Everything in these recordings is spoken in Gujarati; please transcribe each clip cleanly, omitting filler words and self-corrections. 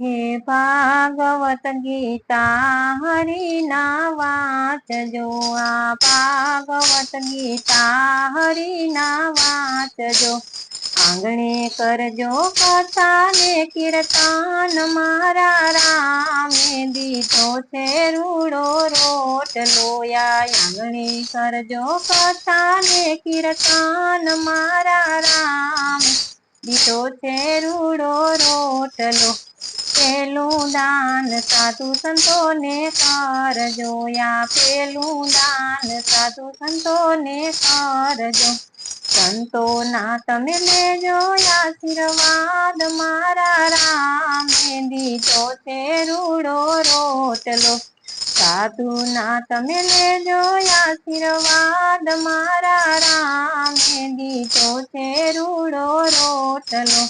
हे भागवत गीता हरिना वाचजो। आ भागवत गीता हरिना वाचजो। आंगणे करजो कथा ने कीर्तन मारा रामे दीधो छे रूड़ो रोटलो। आंगणे करजो कथा ने कीर्तन मारा राम दीधो छे रूड़ो रोटलो। पेલું દાન સાધુ સંતોને કરજો। પેલું દાન સાધુ સંતોને કરજો। સંતોના તમે લેજો આશીર્વાદ મારા રામે દીધો છે રૂડો રોટલો। સાધુના તમે લેજો આશીર્વાદ મારા રામે દીધો છે રૂડો રોટલો।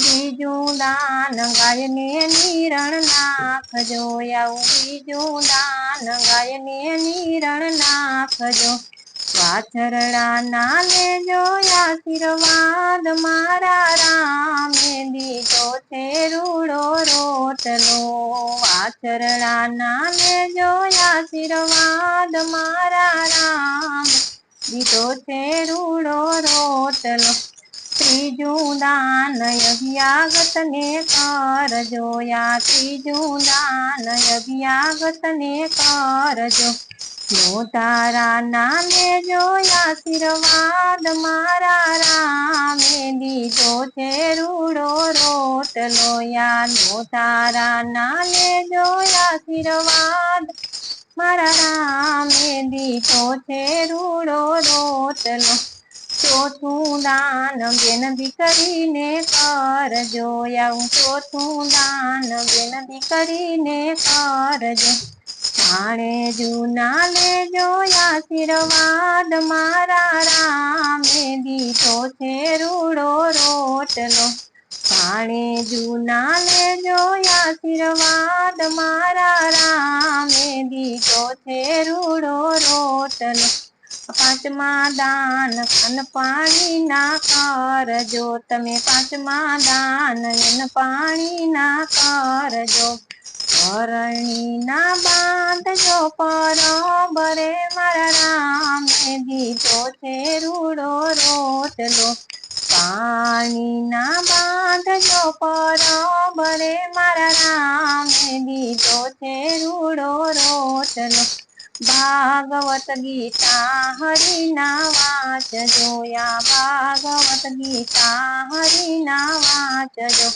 બીજું દાન ગાયને નિરણ નાખજો। આવું બીજું દાન ગાયને નિરણ નાખજો। વાછરડાના લેજો આશીર્વાદ મારા રામે દીધો છે રૂડો રોટલો। વાછરડાના લેજો આશીર્વાદ મારા રામ દીધો છે રૂડો રોટલો। ત્રીજું દાન અભ્યાગતને કરજો। ત્રીજું દાન અભ્યાગતને કરજો। નોતારાના લેજો આશીર્વાદ મારા રામે દીધો છે રૂડો રોટલો। નોતારાના લેજો આશીર્વાદ મારા રામે દીધો છે રૂડો રોટલો। ચોથું દાન બેન દીકરીને કરજો। આવું ચોથું દાન બેન દીકરીને કરજો। ભાણેજુના લેજો આશીર્વાદ મારા રામે દીધો છે રૂડો રોટલો। ભાણેજુના લેજો આશીર્વાદ મારા રામે દીધો છે રૂડો રોટલો। પાંચમા દાન અન્ન પાણી ના કરજો। તમે પાંચમા દાન અન્ન પાણી ના કરજો। પરણી ના બાંધજો બરોબરે મારા રામે દીધો છે રૂડો રોટલો। પાણી ના બાંધજો બરોબરે મારા રામે દીધો છે રૂડો રોટલો। ભાગવત ગીતા હરિના વાચજો। ભાગવત ગીતા હરિના વાચજો।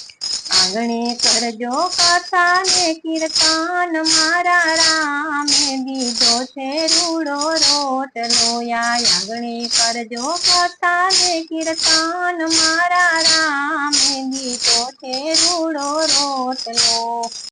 આંગણે કરજો કથા ને કીર્તન મારા રામે દીધો છે રૂડો રોટલો। આંગણે કરજો કથા ને કીર્તન મારા રામે દીધો છે રૂડો રોટલો।